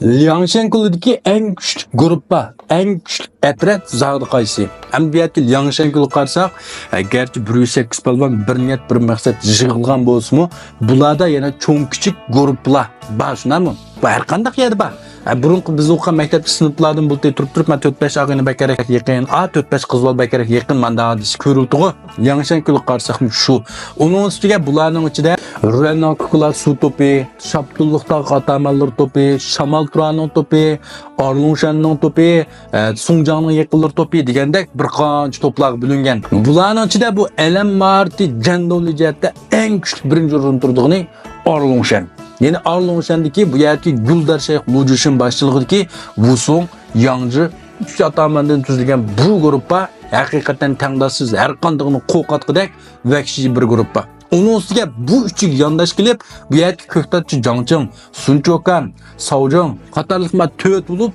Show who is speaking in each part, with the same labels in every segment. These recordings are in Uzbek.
Speaker 1: Liangshanguldagi eng kuchli gruppa, eng kuchli atrat zodi qaysi? Ham bu yerga Liangshanguga qarasak, garchi 108 polvon bir niyat bir maqsad yig'ilgan bo'lsa-mu, bularda yana cho'ng kichik gruppalar bor, shunami? Bu har qanday yerda bor. Burunqi biz o'qigan maktab sinflardan bo'lib turib men 4-5 og'ini bakarak yaqin, 4-5 qizbol bakarak yaqin manda hadis ko'rildi-ku. Liangshanguga qarasak shu. Onun ustiga bularning ichida Renoklar su to'pi, Shaptulluqda qatamallar to'pi, Shamal Turanning to'pi, Orlungshanning to'pi, Sungjangning yaqinlar to'pi degandek bir qancha to'plar bo'lingan. Bularning ichida bu Alam Marti jandonli jihatda eng kuchli birinchi o'rinda turdig'ini Orlungshan. Yani Orlungshandagi bu yerki Guldar Shayx Lujishin boshchiligidagi Wusong, Yangji 3 atamandan tuzilgan bu gruppa haqiqatan tangdoshsiz har qanday qo'qatqidek vahshiy bir gruppa. Onun ustiga bu uchiga yondash kelib, bu yerki Ko'ktatchi Jangching, Sunchokan, Saojong qatorliqma 4 bo'lib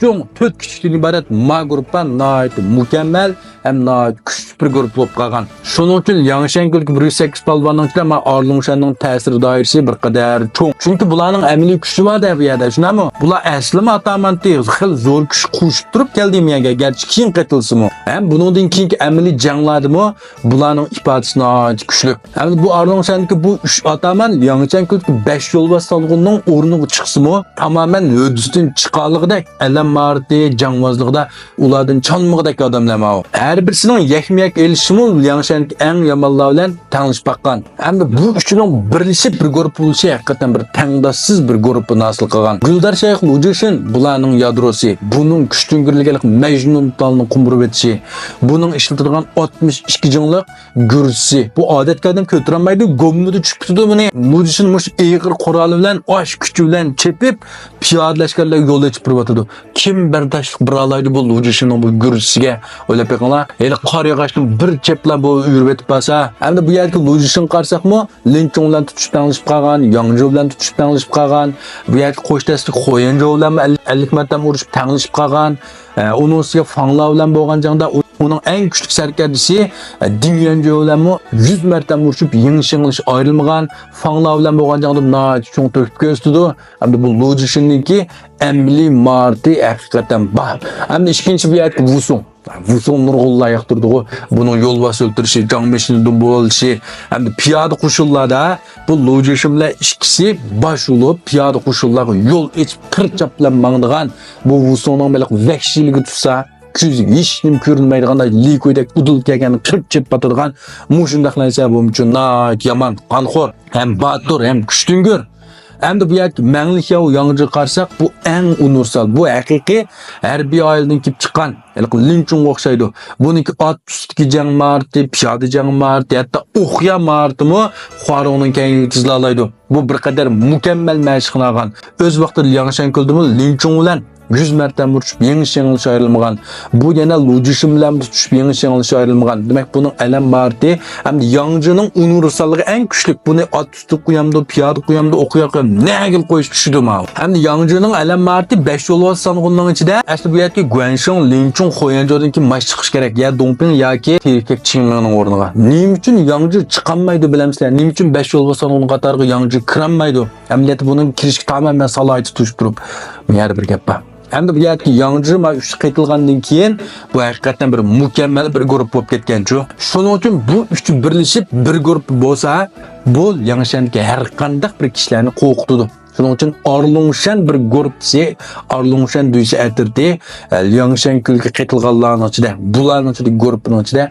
Speaker 1: 4 kichikdan iborat ma gruppa nihoyat mukammal ham nihoyat kuchli bir guruh bo'lib qolgan. Shuning uchun Liangshanguga 108 polvonning ichida ma Orlungshanning ta'sir doirasi bir qadar cho'ng. Chunki bularning amaliy kuchi bor deb bu yerda, shunami? Bular aslima atamanti xil zo'r kuch qo'shib turib keldimi yerga, garchi keyin qaytilsa-mu. Ham buningdan keyingi amaliy janglardimi bularning ifodasi nihoyat kuchli. Ham bu Orlungshandagi bu 3 ataman Liangshanguga 5 yo'lbos salg'inning o'rniga chiqsa-mu, tamamen hödüsdan chiqanligidek Alam Marti jangvozligida ulardan chanmig'idek odamlar ma'o. Har birisining yakmiyak elishimi Liangshanning eng yomonlar bilan tanishib baqqan. Hamda bu uchining birlashib bir guruh bo'lishi haqiqatan bir tangdoshsiz bir guruhni hosil qilgan. Guldar Shayx Lujishin bularning yadrosi, buning kuchtingirligalik Majnun talni qumburib etishi, buning ishlatilgan 62 jinglik gursi. Bu odatlardan ko'tarolmaydi, gomnida tushib ketdi buni. Lujishin mush eg'ir quroli bilan, osh kuchi bilan chepib, piyodalashganlar yo'lda chiqib turibdi. Kim bardashlik bir alaydi bu Lujishinning bu gursiga o'ylab beqinglar. Eli qor yog'ishdan bir cheplar bu yurib etib bo'lsa, hamda bu yerga Lujishin qarsaqmi, Linchong bilan tutishib tanglashib qolgan, Yangzhou bilan tutishib tanglashib qolgan, bu yerga qo'shtaslik Xoyanzhou bilan 50 marta urishib tanglashib qolgan, onun ustiga Fanglar bilan bo'lgan jangda onun eng kuchli sarkardisi Ding Yanzhou bilan 100 marta urishib yengishingilish ayrilmagan, Fanglar bilan bo'lgan jangda nihoyat cho'ng to'kib ko'rsatdi. Hamda bu Lujishinniki Emily Marti haqiqatan bor. Hamda ikkinchi bu yerga Wusong nurg'unlar yoqtirdi-ku. Buni yo'lbos o'ltirishi, jang mashinadan bo'lishi, hamda piyoda qo'shinlarda bu Lujishin bilan ikkisi bosh bo'lib piyoda qo'shinlarga yo'l ichib qirchab bilan mangdigan bu Wusongning bilan vahshiyligi tutsa, ko'ziga hech nima ko'rinmaydigan likoydek udul kelgan qirib chep batadigan mushundaq narsa bu uchun nihoyat yomon, qonxo'r, ham botur, ham kuchtingir. Hamda bu yerga Manglixiao Yangzhiga qarasak, bu eng universal, bu haqiqiy harbiy oiladan kelib chiqqan. Linchong o'xshaydi. Buniki ot ustidagi jang marti, piyoda jang marti, hatto o'qya martimi Xuarongning kengligini tizlalaydi. Bu bir qadar mukammal mashq qilgan. O'z vaqtida Liangshanguldimi Linchong bilan 100 marta urishib yengishingilish ayrilmagan. Bu yana Lujishin bilan tutishib yengishingilish ayrilmagan. Demak, buning Alam Marti hamda Yangzhining universalligi eng kuchli. Buni ot ustida qo'yamdi, piyoda qo'yamdi, o'qiya qo'yamdi. Nagil qo'yish tushdi ma. Hamda Yangzhining Alam Marti 5 yo'lbos sanog'unning ichida asli bu yerga Guansheng, Linchong, Xoyanzhoudan keyin mash chiqish kerak. Ya Dongping yoki Terkek Qingmingning o'rniga. Nima uchun Yangzhi chiqolmaydi bilamsizlar? Nima uchun 5 yo'lbos sanog'uning qatoriga Yangzhi kirolmaydi? Amaliyotda buning kirishga tamamen salohiyati tushib turib, yana bir gap bor. Hamda bu yerga Yangzhi ma 3 qaytilgandan keyin bu haqiqatan bir mukammal bir guruh bo'lib ketgan-chu. Shuning uchun bu uchi birlashib bir guruh bo'lsa, bu Liangshanga har qanday bir kishilarni qo'rqitadi. Shuning uchun Orlungshan bir guruhsi, Orlungshan deyilsa aytirdi, Liangshanga qaytilganlarning ichida, bularning ichida guruhning ichida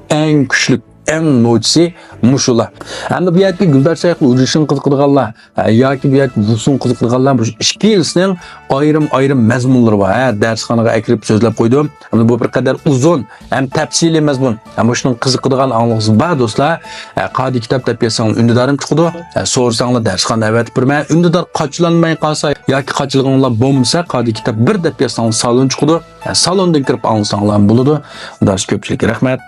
Speaker 1: eng kuchli eng nochisi mushular. Hamda bu yerga Guldar Shayx Lujishin qiziqadiganlar yoki bu yerga Wusong qiziqadiganlar bu ikki yilning ayrim mazmunlari bor. Darsxonaga akirib so'zlab qo'ydim. Hamda bu bir qadar uzun ham tafsiliy mazmun. Ham shuning qiziqadigan angling'iz bor do'stlar. Qadi kitob deb yazsang undidarim chiqadi. So'rasanglar darsxona avatib birman. Undidar qochlanmay qolsa yoki qochilganlar bo'lmasa qadi kitob bir deb yazsang salon chiqadi. Salondan kirib olsanglar bo'ladi. Undar ko'pchilik rahmat.